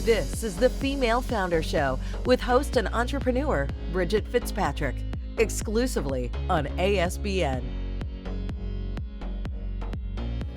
This is the Female Founder Show with host and entrepreneur Bridget Fitzpatrick, exclusively on ASBN.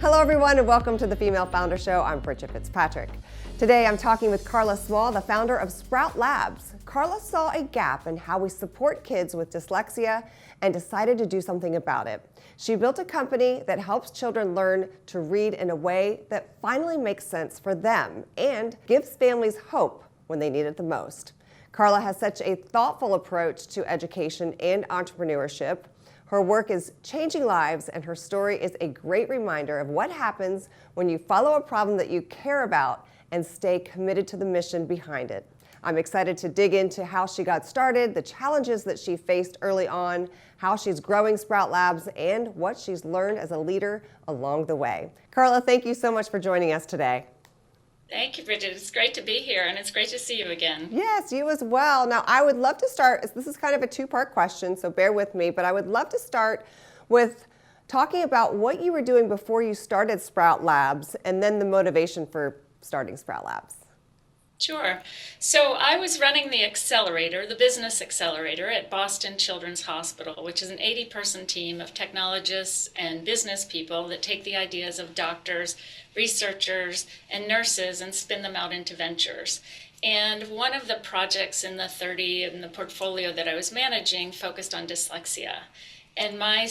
Hello everyone and welcome to the Female Founder Show. I'm Bridget Fitzpatrick. Today I'm talking with Carla Small, the founder of Sprout Labs. Carla saw a gap in how we support kids with dyslexia and decided to do something about it. She built a company that helps children learn to read in a way that finally makes sense for them and gives families hope when they need it the most. Carla has such a thoughtful approach to education and entrepreneurship. Her work is changing lives, and her story is a great reminder of what happens when you follow a problem that you care about and stay committed to the mission behind it. I'm excited to dig into how she got started, the challenges that she faced early on, how she's growing Sprout Labs, and what she's learned as a leader along the way. Carla, thank you so much for joining us today. Thank you, Bridget. It's great to be here, and it's great to see you again. Yes, you as well. Now, I would love to start, this is kind of a two-part question, so bear with me, but I would love to start with talking about what you were doing before you started Sprout Labs, and then the motivation for starting Sprout Labs. Sure. So I was running the accelerator, the business accelerator at Boston Children's Hospital, which is an 80-person team of technologists and business people that take the ideas of doctors, researchers, and nurses and spin them out into ventures. And one of the projects in the 30 in the portfolio that I was managing focused on dyslexia. And my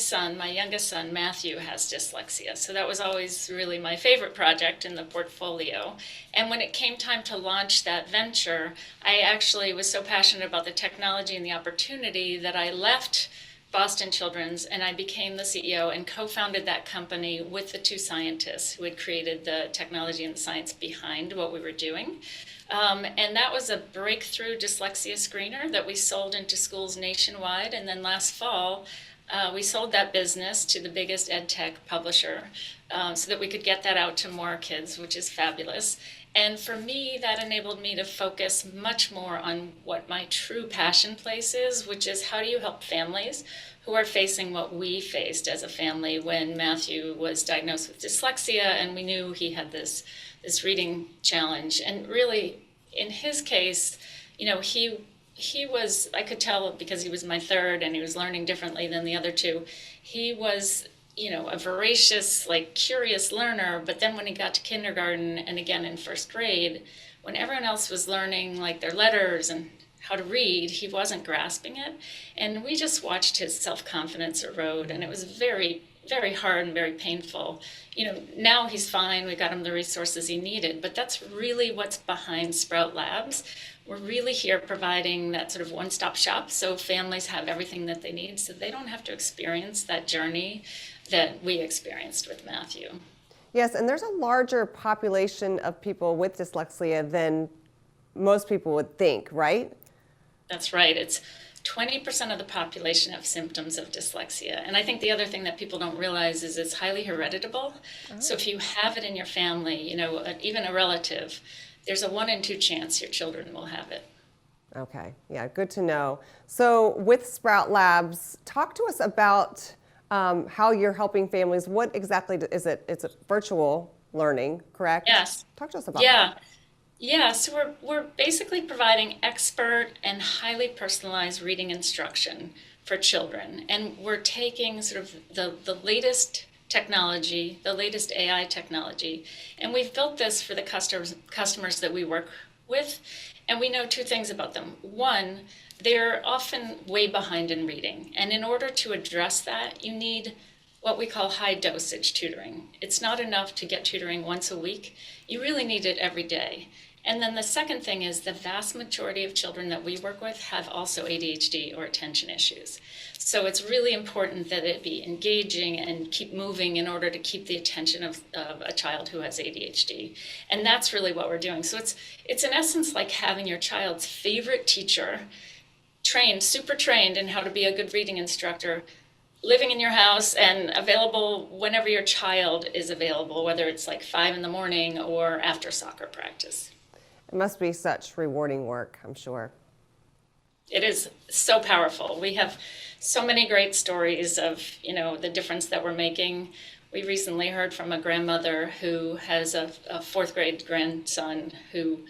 youngest son, Matthew, has dyslexia. So that was always really my favorite project in the portfolio. And when it came time to launch that venture, I actually was so passionate about the technology and the opportunity that I left Boston Children's and I became the CEO and co-founded that company with the two scientists who had created the technology and the science behind what we were doing. And that was a breakthrough dyslexia screener that we sold into schools nationwide. And then last fall, we sold that business to the biggest ed tech publisher so that we could get that out to more kids, which is fabulous. And for me, that enabled me to focus much more on what my true passion place is, which is how do you help families who are facing what we faced as a family when Matthew was diagnosed with dyslexia and we knew he had this reading challenge. And really, in his case, you know, he was, I could tell because he was my third and he was learning differently than the other two. He was, you know, a voracious, curious learner. But then when he got to kindergarten and again in first grade, when everyone else was learning their letters and how to read, he wasn't grasping it. And we just watched his self-confidence erode, and it was very, very hard and very painful. You know, now he's fine. We got him the resources he needed, but that's really what's behind Sprout Labs. We're really here providing that sort of one-stop shop so families have everything that they need so they don't have to experience that journey that we experienced with Matthew. Yes, and there's a larger population of people with dyslexia than most people would think, right? That's right. It's 20% of the population have symptoms of dyslexia. And I think the other thing that people don't realize is it's highly hereditable. Oh. So if you have it in your family, you know, even a relative, there's a 1 in 2 chance your children will have it. Okay, yeah, good to know. So with Sprout Labs, talk to us about how you're helping families. What exactly is it? It's a virtual learning, correct? Yes. Talk to us about that. Yeah, so we're basically providing expert and highly personalized reading instruction for children. And we're taking sort of the latest technology, the latest AI technology, and we've built this for the customers that we work with, and we know two things about them. One, they're often way behind in reading, and in order to address that, you need what we call high-dosage tutoring. It's not enough to get tutoring once a week. You really need it every day. And then the second thing is the vast majority of children that we work with have also ADHD or attention issues. So it's really important that it be engaging and keep moving in order to keep the attention of a child who has ADHD. And that's really what we're doing. So it's in essence like having your child's favorite teacher super trained in how to be a good reading instructor, living in your house and available whenever your child is available, whether it's 5 a.m. or after soccer practice. It must be such rewarding work, I'm sure. It is so powerful. We have so many great stories of, the difference that we're making. We recently heard from a grandmother who has a fourth grade grandson who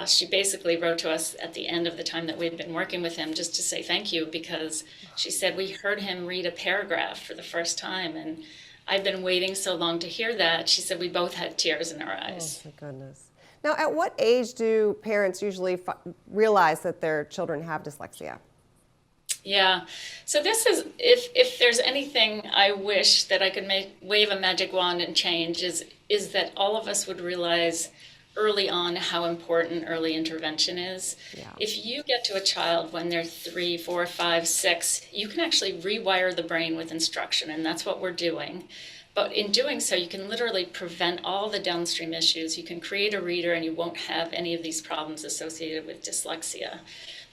she basically wrote to us at the end of the time that we'd been working with him just to say thank you, because she said we heard him read a paragraph for the first time, and I've been waiting so long to hear that. She said we both had tears in our eyes. Oh, my goodness. Now, at what age do parents usually realize that their children have dyslexia? Yeah. So this is, if there's anything I wish that I could wave a magic wand and change, is that all of us would realize early on how important early intervention is. Yeah. If you get to a child when they're 3, 4, 5, 6, you can actually rewire the brain with instruction, and that's what we're doing. But in doing so, you can literally prevent all the downstream issues. You can create a reader, and you won't have any of these problems associated with dyslexia.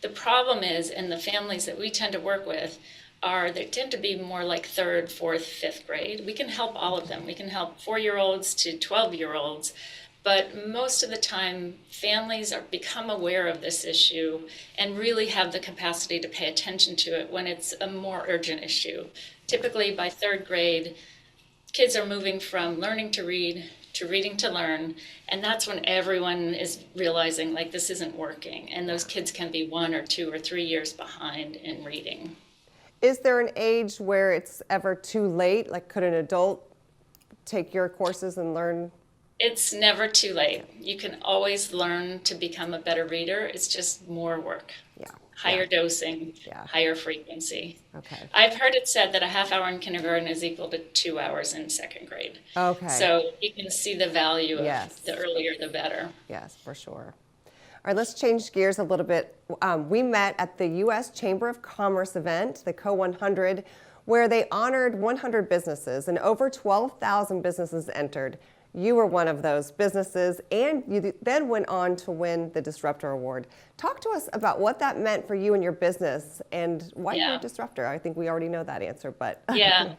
The problem is, in the families that we tend to work with, they tend to be more like 3rd, 4th, 5th grade. We can help all of them. We can help 4-year-olds to 12-year-olds. But most of the time, families become aware of this issue and really have the capacity to pay attention to it when it's a more urgent issue. Typically, by 3rd grade, kids are moving from learning to read to reading to learn, and that's when everyone is realizing, like, this isn't working, and those kids can be 1 or 2 or 3 years behind in reading. Is there an age where it's ever too late? Like, could an adult take your courses and learn? It's never too late. You can always learn to become a better reader. It's just more work. Yeah. Higher dosing, Yeah. higher frequency. Okay. I've heard it said that a half hour in kindergarten is equal to 2 hours in 2nd grade. Okay. So you can see the value of Yes. the earlier the better. Yes, for sure. All right, let's change gears a little bit. We met at the U.S. Chamber of Commerce event, the Co 100, where they honored 100 businesses, and over 12,000 businesses entered. You were one of those businesses, and you then went on to win the Disruptor Award. Talk to us about what that meant for you and your business, and why you're a disruptor. I think we already know that answer, but yeah.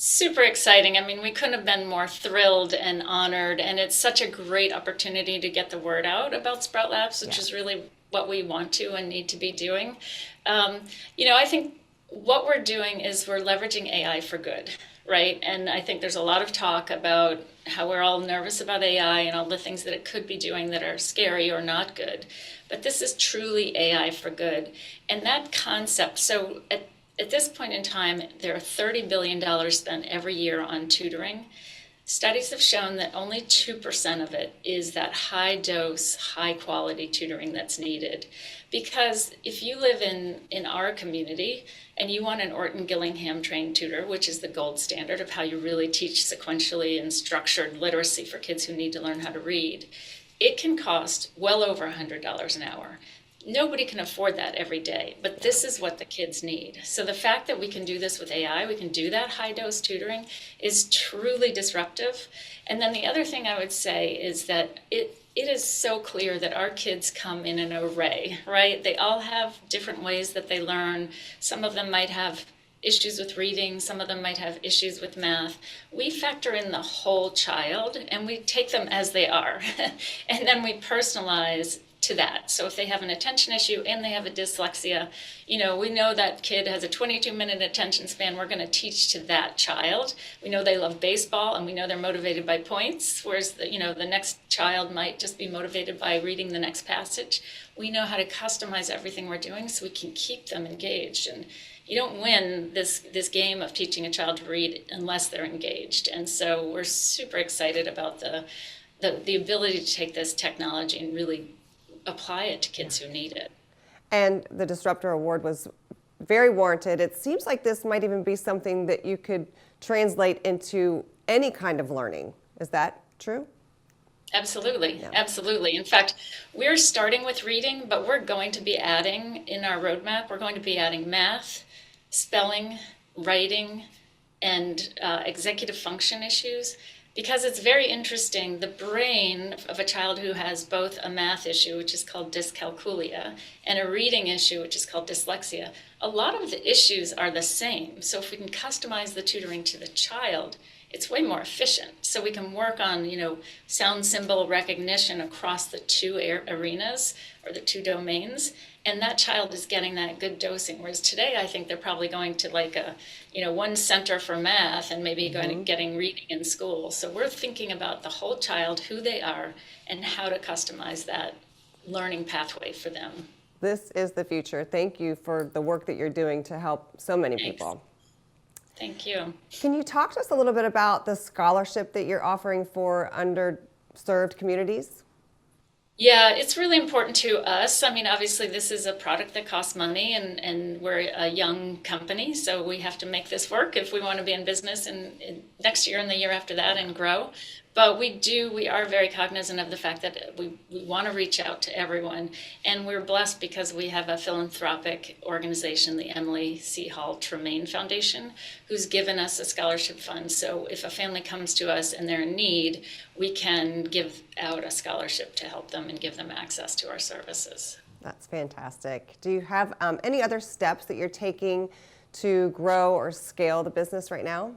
Super exciting. I mean, we couldn't have been more thrilled and honored, and it's such a great opportunity to get the word out about Sprout Labs, which is really what we want to and need to be doing. I think what we're doing is we're leveraging AI for good, right? And I think there's a lot of talk about how we're all nervous about AI and all the things that it could be doing that are scary or not good. But this is truly AI for good. And that concept, so at this point in time, there are $30 billion spent every year on tutoring. Studies have shown that only 2% of it is that high dose, high quality tutoring that's needed. Because if you live in our community and you want an Orton Gillingham trained tutor, which is the gold standard of how you really teach sequentially and structured literacy for kids who need to learn how to read, it can cost well over $100 an hour. Nobody can afford that every day, but this is what the kids need. So the fact that we can do this with AI, we can do that high-dose tutoring, is truly disruptive. And then the other thing I would say is that it is so clear that our kids come in an array, right? They all have different ways that they learn. Some of them might have issues with reading, some of them might have issues with math. We factor in the whole child and we take them as they are. And then we personalize to that. So if they have an attention issue and they have a dyslexia, we know that kid has a 22-minute attention span. We're going to teach to that child. We know they love baseball and we know they're motivated by points, whereas the next child might just be motivated by reading the next passage. We know how to customize everything we're doing so we can keep them engaged. And you don't win this game of teaching a child to read unless they're engaged. And so we're super excited about the ability to take this technology and really apply it to kids who need it. And the Disruptor Award was very warranted. It seems like this might even be something that you could translate into any kind of learning. Is that true? Absolutely, Yeah. absolutely. In fact, we're starting with reading, but we're going to be adding in our roadmap, we're going to be adding math, spelling, writing, and executive function issues. Because it's very interesting, the brain of a child who has both a math issue, which is called dyscalculia, and a reading issue, which is called dyslexia, a lot of the issues are the same. So if we can customize the tutoring to the child, it's way more efficient. So we can work on, sound symbol recognition across the two arenas or the two domains, and that child is getting that good dosing. Whereas today, I think they're probably going to one center for math and maybe getting reading in school. So we're thinking about the whole child, who they are, and how to customize that learning pathway for them. This is the future. Thank you for the work that you're doing to help so many people. Thank you. Can you talk to us a little bit about the scholarship that you're offering for underserved communities? Yeah, it's really important to us. I mean, obviously, this is a product that costs money, and we're a young company, so we have to make this work if we want to be in business in next year and the year after that and grow. But we are very cognizant of the fact that we want to reach out to everyone. And we're blessed because we have a philanthropic organization, the Emily C. Hall Tremaine Foundation, who's given us a scholarship fund. So if a family comes to us and they're in need, we can give out a scholarship to help them and give them access to our services. That's fantastic. Do you have any other steps that you're taking to grow or scale the business right now?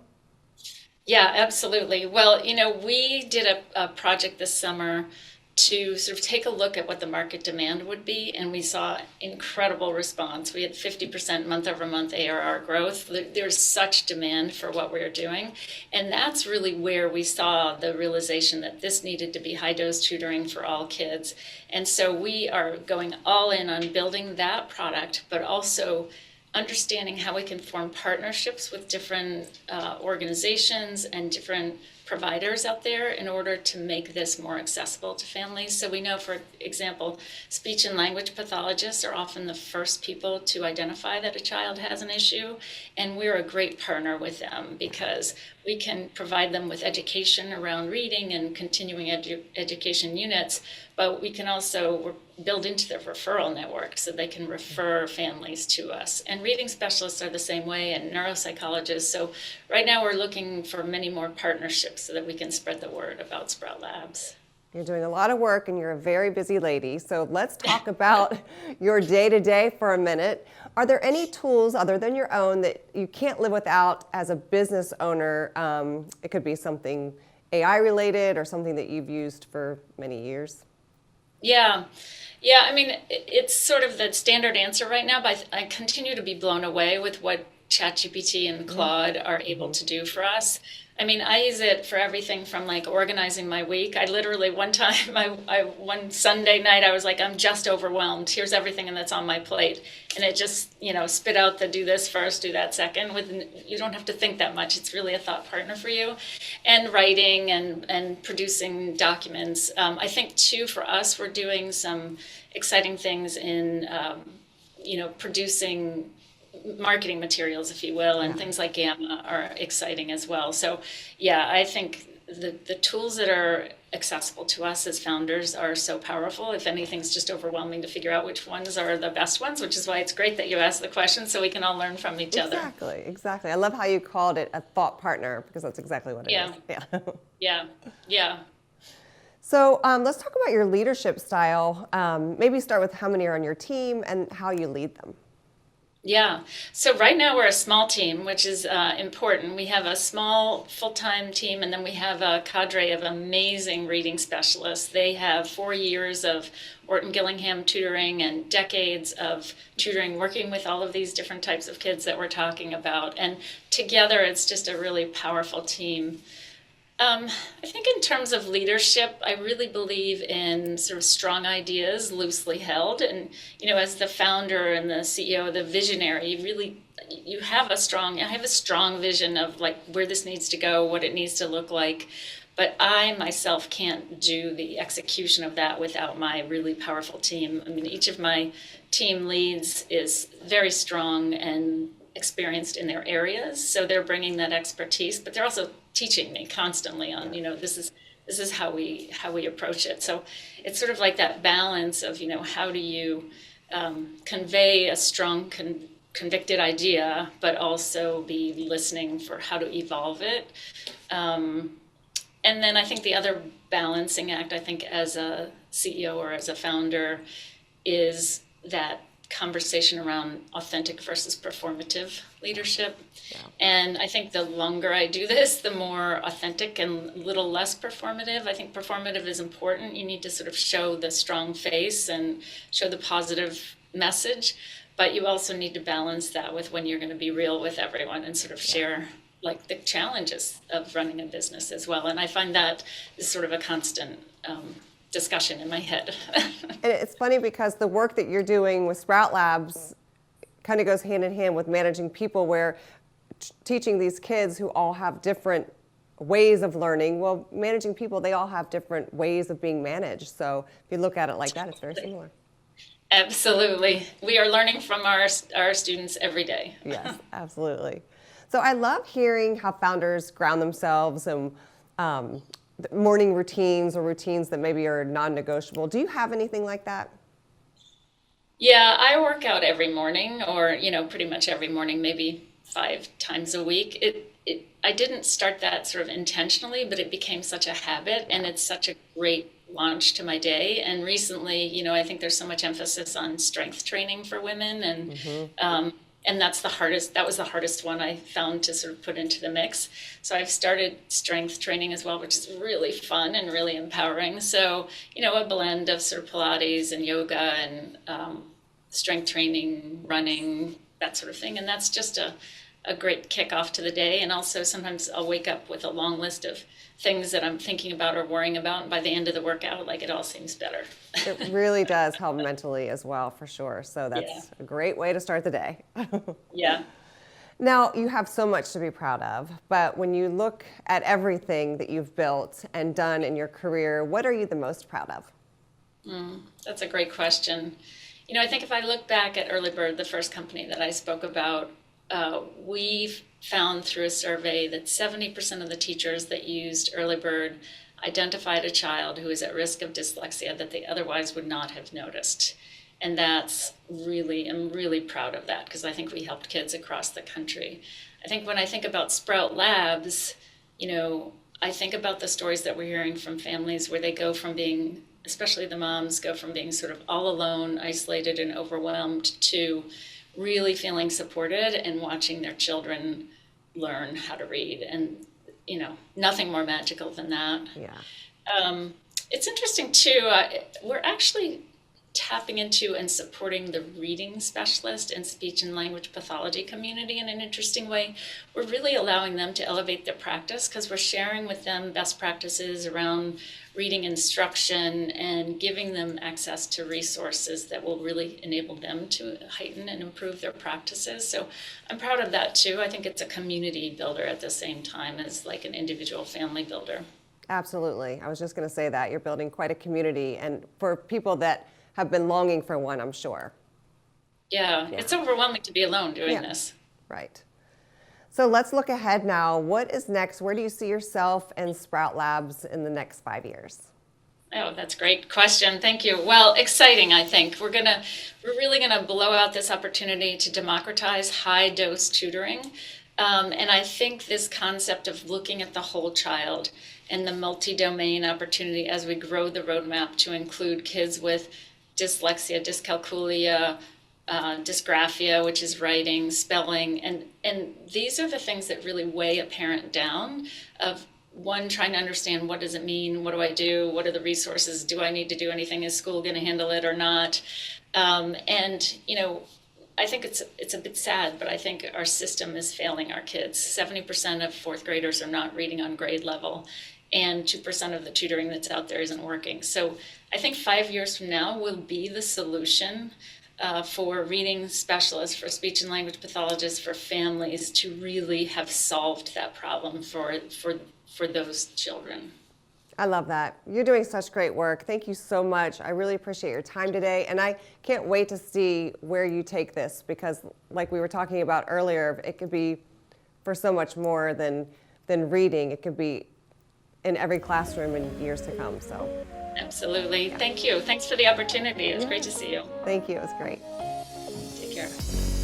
Yeah, absolutely. Well, we did a project this summer to sort of take a look at what the market demand would be, and we saw incredible response. We had 50% month-over-month ARR growth. There's such demand for what we're doing, and that's really where we saw the realization that this needed to be high-dose tutoring for all kids. And so we are going all in on building that product, but also understanding how we can form partnerships with different organizations and different providers out there in order to make this more accessible to families. So we know, for example, speech and language pathologists are often the first people to identify that a child has an issue, and we're a great partner with them because we can provide them with education around reading and continuing education units, but we can also build into their referral network so they can refer families to us. And reading specialists are the same way, and neuropsychologists. So right now we're looking for many more partnerships so that we can spread the word about Sprout Labs. You're doing a lot of work and you're a very busy lady. So let's talk about your day-to-day for a minute. Are there any tools other than your own that you can't live without as a business owner? It could be something AI related or something that you've used for many years. Yeah. I mean, it's sort of the standard answer right now, but I continue to be blown away with what ChatGPT and Claude are able to do for us. I mean, I use it for everything from like organizing my week. I literally one time, one Sunday night, I was like, I'm just overwhelmed. Here's everything that's on my plate. And it just, spit out the do this first, do that second. You don't have to think that much. It's really a thought partner for you. And writing and producing documents. I think too, for us, we're doing some exciting things in, producing marketing materials, if you will, and things like Gamma are exciting as well. So yeah, I think the tools that are accessible to us as founders are so powerful. If anything's just overwhelming to figure out which ones are the best ones, which is why it's great that you ask the question so we can all learn from each other. Exactly. I love how you called it a thought partner because that's exactly what it is. Yeah. So let's talk about your leadership style. Maybe start with how many are on your team and how you lead them. Yeah. So right now we're a small team, which is important. We have a small full-time team, and then we have a cadre of amazing reading specialists. They have 4 years of Orton Gillingham tutoring and decades of tutoring, working with all of these different types of kids that we're talking about. And together it's just a really powerful team. I think in terms of leadership, I really believe in sort of strong ideas, loosely held. And, as the founder and the CEO, the visionary, I have a strong vision of like where this needs to go, what it needs to look like. But I myself can't do the execution of that without my really powerful team. I mean, each of my team leads is very strong and experienced in their areas, so they're bringing that expertise, but they're also teaching me constantly on, this is how we approach it. So it's sort of like that balance of, how do you convey a strong convicted idea, but also be listening for how to evolve it. And then I think the other balancing act, I think as a CEO or as a founder, is that conversation around authentic versus performative leadership. Yeah. And I think the longer I do this, the more authentic and a little less performative. I think performative is important. You need to sort of show the strong face and show the positive message, but you also need to balance that with when you're going to be real with everyone and sort of share like the challenges of running a business as well. And I find that is sort of a constant discussion in my head. And it's funny because the work that you're doing with Sprout Labs kind of goes hand in hand with managing people, where teaching these kids who all have different ways of learning. Well, managing people, they all have different ways of being managed. So if you look at it like that, it's very similar. Absolutely. We are learning from our students every day. Yes, absolutely. So I love hearing how founders ground themselves in morning routines or routines that maybe are non-negotiable. Do you have anything like that? Yeah, I work out every morning, or, pretty much every morning, maybe 5 times a week. I didn't start that sort of intentionally, but it became such a habit, and it's such a great launch to my day. And recently, I think there's so much emphasis on strength training for women, and that was the hardest one I found to sort of put into the mix. So I've started strength training as well, which is really fun and really empowering. So, a blend of sort of Pilates and yoga and strength training, running, that sort of thing. And that's just a great kickoff to the day. And also sometimes I'll wake up with a long list of things that I'm thinking about or worrying about. And by the end of the workout, it all seems better. It really does help mentally as well, for sure. So that's a great way to start the day. Yeah. Now, you have so much to be proud of, but when you look at everything that you've built and done in your career, what are you the most proud of? That's a great question. I think if I look back at Early Bird, the first company that I spoke about, we found through a survey that 70% of the teachers that used Early Bird identified a child who is at risk of dyslexia that they otherwise would not have noticed. And I'm really proud of that, because I think we helped kids across the country. I think when I think about Sprout Labs, I think about the stories that we're hearing from families where they go from being, especially the moms, go from being sort of all alone, isolated, and overwhelmed to really feeling supported and watching their children learn how to read. And, nothing more magical than that. Yeah. It's interesting too, we're actually tapping into and supporting the reading specialist and speech and language pathology community in an interesting way. We're really allowing them to elevate their practice, because we're sharing with them best practices around reading instruction and giving them access to resources that will really enable them to heighten and improve their practices. So I'm proud of that too. I think it's a community builder at the same time as an individual family builder. Absolutely. I was just going to say that. You're building quite a community, and for people that have been longing for one, I'm sure. Yeah. It's overwhelming to be alone doing this. Right. So let's look ahead now. What is next? Where do you see yourself and Sprout Labs in the next 5 years? Oh, that's a great question. Thank you. Well, exciting, I think. We're really gonna blow out this opportunity to democratize high-dose tutoring. And I think this concept of looking at the whole child and the multi-domain opportunity as we grow the roadmap to include kids with dyslexia, dyscalculia, dysgraphia, which is writing, spelling, and these are the things that really weigh a parent down, of one, trying to understand, what does it mean, what do I do, what are the resources, do I need to do anything, is school going to handle it or not? I think it's a bit sad, but I think our system is failing our kids. 70% of fourth graders are not reading on grade level, and 2% of the tutoring that's out there isn't working. So I think 5 years from now will be the solution for reading specialists, for speech and language pathologists, for families to really have solved that problem for those children. I love that. You're doing such great work. Thank you so much. I really appreciate your time today, and I can't wait to see where you take this, because like we were talking about earlier, it could be for so much more than reading. It could be in every classroom in years to come. So absolutely. Thank you. Thanks for the opportunity. It was great to see you. Thank you. It was great. Take care.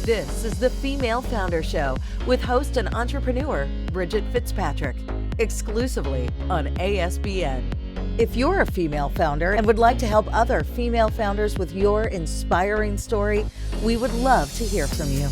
This is the Female Founder Show with host and entrepreneur Bridget Fitzpatrick, exclusively on ASBN. If you're a female founder and would like to help other female founders with your inspiring story, we would love to hear from you.